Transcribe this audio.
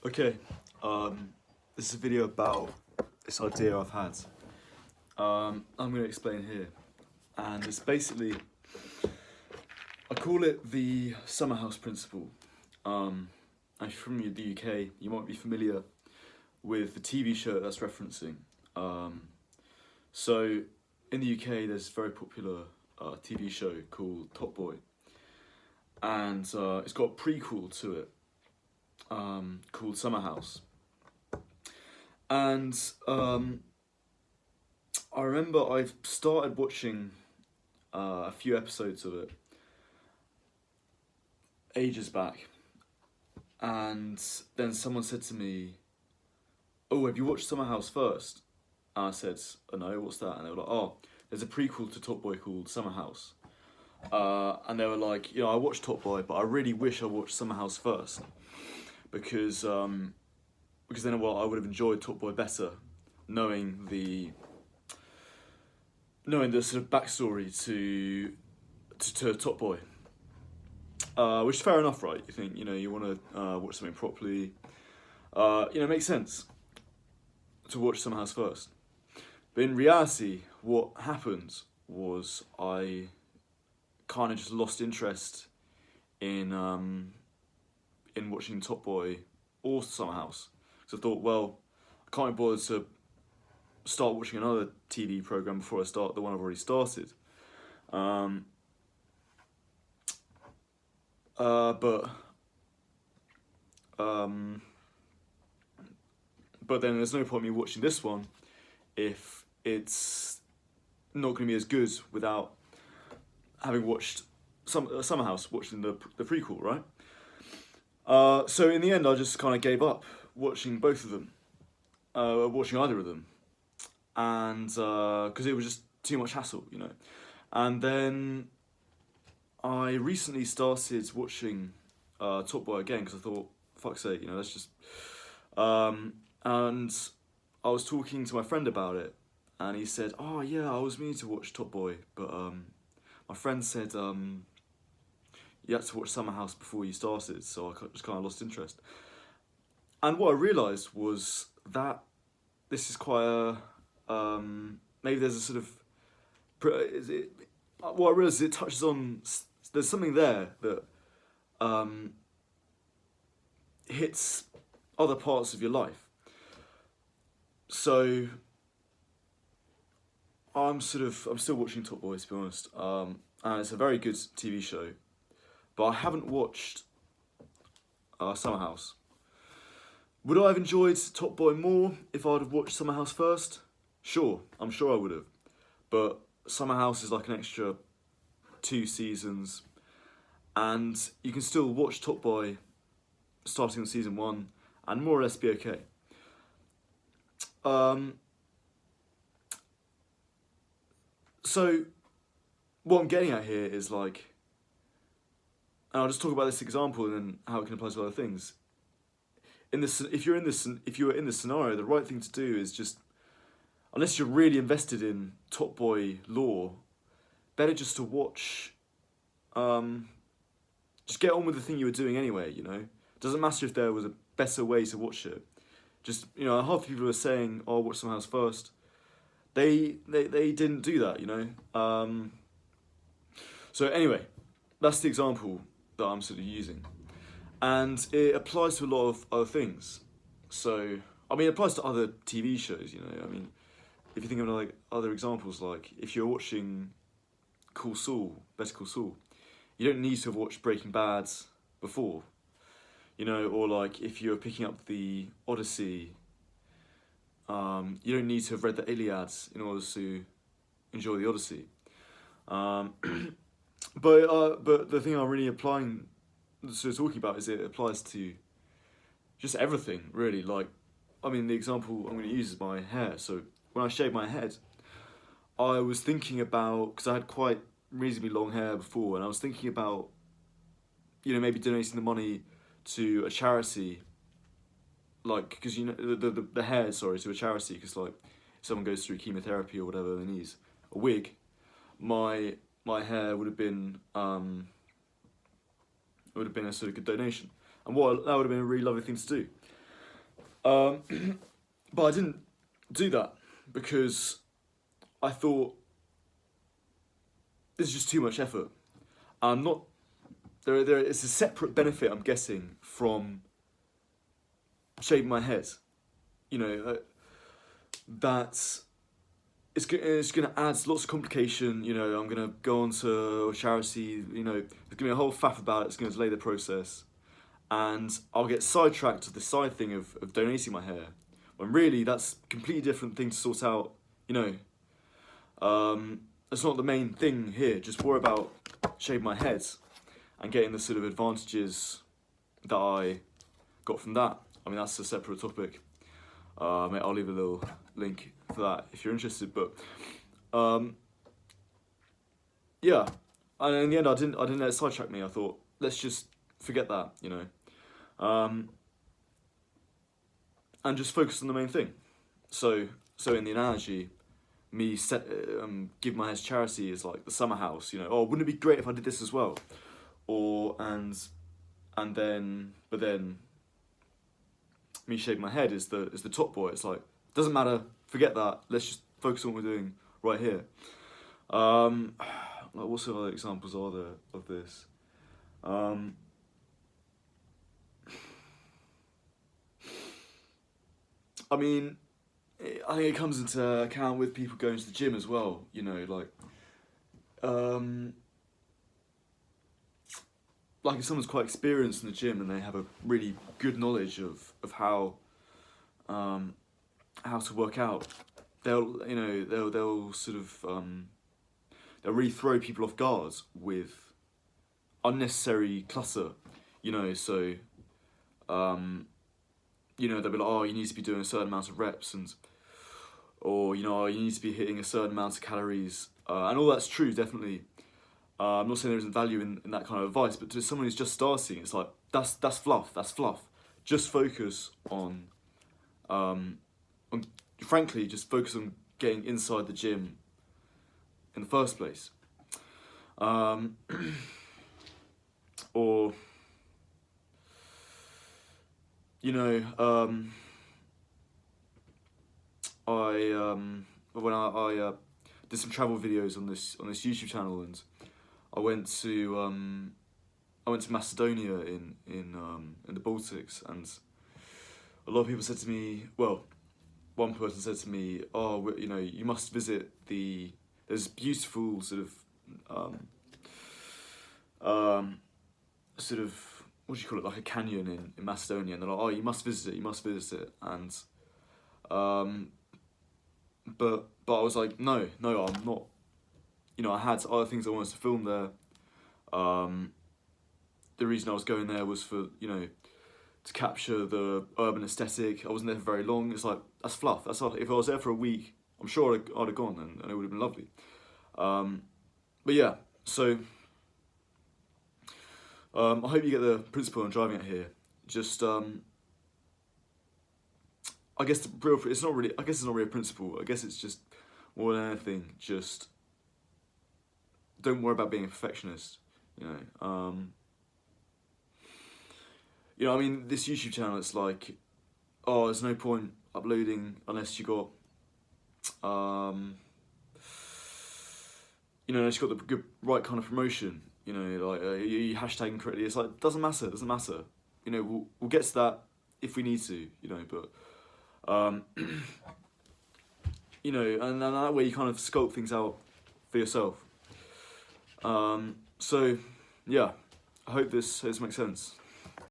Okay, this is a video about this idea I've had. I'm going to explain here, and it's basically, I call it the Summerhouse Principle. And if you're from the UK, you might be familiar with the TV show that's referencing. So, in the UK, there's a very popular TV show called Top Boy, and it's got a prequel to it called Summerhouse. And I remember I've started watching a few episodes of it ages back, and then someone said to me, "Oh, have you watched Summerhouse first?" And I said, "Oh no, what's that?" And they were like, "Oh, there's a prequel to Top Boy called Summerhouse." And they were like, I watched Top Boy, but I really wish I watched Summerhouse first, because then I would have enjoyed Top Boy better, knowing the sort of backstory to Top Boy, which is fair enough, right? You think you want to watch something properly, it makes sense to watch Summerhouse first. But in reality, what happened was I kind of just lost interest in watching Top Boy or Summerhouse, because I thought, well, I can't be bothered to start watching another TV program before I start the one I've already started. But then there's no point in me watching this one if it's not going to be as good without having watched Summerhouse, watching the prequel, right? So in the end, I just kind of gave up watching both of them, watching either of them, and because it was just too much hassle, And then I recently started watching Top Boy again, because I thought, fuck's sake, let's just. And I was talking to my friend about it, and he said, "Oh yeah, I was meaning to watch Top Boy, but my friend said you had to watch Summerhouse before you started, so I just kind of lost interest." And what I realised was that this is quite a maybe there's a sort of what I realised is it touches on, there's something there that hits other parts of your life. So I'm still watching Top Boy, to be honest, and it's a very good TV show, but I haven't watched Summerhouse. Would I have enjoyed Top Boy more if I'd have watched Summerhouse first? Sure, I'm sure I would have, but Summerhouse is like an extra 2 seasons, and you can still watch Top Boy starting on season 1 and more or less be okay. So what I'm getting at here is and I'll just talk about this example and then how it can apply to other things. If you're in this scenario, the right thing to do is just, unless you're really invested in Top Boy lore, better just to watch. Just get on with the thing you were doing anyway. Doesn't matter if there was a better way to watch it. Just half the people are saying, "Oh, watch Summerhouse first." They didn't do that. So anyway, that's the example that I'm sort of using, and it applies to a lot of other things. So it applies to other TV shows. If you think of other examples, like if you're watching Better Call Saul, you don't need to have watched Breaking Bad before, or if you're picking up the Odyssey, you don't need to have read the Iliad in order to enjoy the Odyssey. But the thing I'm really talking about is it applies to just everything, really. The example I'm going to use is my hair. So when I shaved my head, I was thinking about, because I had quite reasonably long hair before, and I was thinking about, maybe donating the money to a charity, because the hair, to a charity, because if someone goes through chemotherapy or whatever, they need a wig, my hair would have been a sort of good donation, and that would have been a really lovely thing to do. Um, but I didn't do that because I thought this is just too much effort. I'm not. It's a separate benefit, I'm guessing, from shaving my head. You know, that it's going to add lots of complication. You know, I'm going to go on to a charity. You know, there's going to be a whole faff about it. It's going to delay the process. And I'll get sidetracked to the side thing of donating my hair. When really, that's a completely different thing to sort out. You know, that's not the main thing here. Just worry about shaving my head and getting the sort of advantages that I got from that. I mean, that's a separate topic. I'll leave a little link for that if you're interested. But yeah, and in the end, I didn't let it sidetrack me. I thought, let's just forget that, you know, and just focus on the main thing. So in the analogy, me give my hair to charity is like the Summerhouse. You know, oh, wouldn't it be great if I did this as well? Or and then me shaving my head is the top boy. It's like, doesn't matter, forget that. Let's just focus on what we're doing right here. Like, what sort of other examples are there of this? I mean, I think it comes into account with people going to the gym as well. You know, like if someone's quite experienced in the gym and they have a really good knowledge of how to work out, they'll sort of they'll really throw people off guard with unnecessary clutter, you know. So you know, they'll be like, oh, you need to be doing a certain amount of reps, or you know, you need to be hitting a certain amount of calories, and all that's true, definitely. I'm not saying there isn't value in that kind of advice, but to someone who's just starting, it's like, that's fluff. Just focus on frankly, just focus on getting inside the gym in the first place. Or, you know, when I did some travel videos on this YouTube channel, and I went to Macedonia in the Baltics, and a lot of people said to me, well, one person said to me, oh, you know, you must visit there's beautiful sort of what do you call it, like a canyon in Macedonia, and they're like, oh, you must visit it, and but I was like, no, I'm not. You know, I had other things I wanted to film there. The reason I was going there was for, you know, to capture the urban aesthetic. I wasn't there for very long. It's like, that's fluff. If I was there for a week, I'm sure I'd have gone, and it would have been lovely. But yeah, so I hope you get the principle I'm driving at here. Just I guess it's not really a principle. I guess it's just more than anything, just don't worry about being a perfectionist. You know, I mean, this YouTube channel, it's like, oh, there's no point uploading unless you got, you know, unless you got the good, right kind of promotion. You know, like you hashtagging correctly. It's like, doesn't matter. You know, we'll get to that if we need to. You know, but you know, and that way you kind of sculpt things out for yourself. So yeah, I hope this makes sense.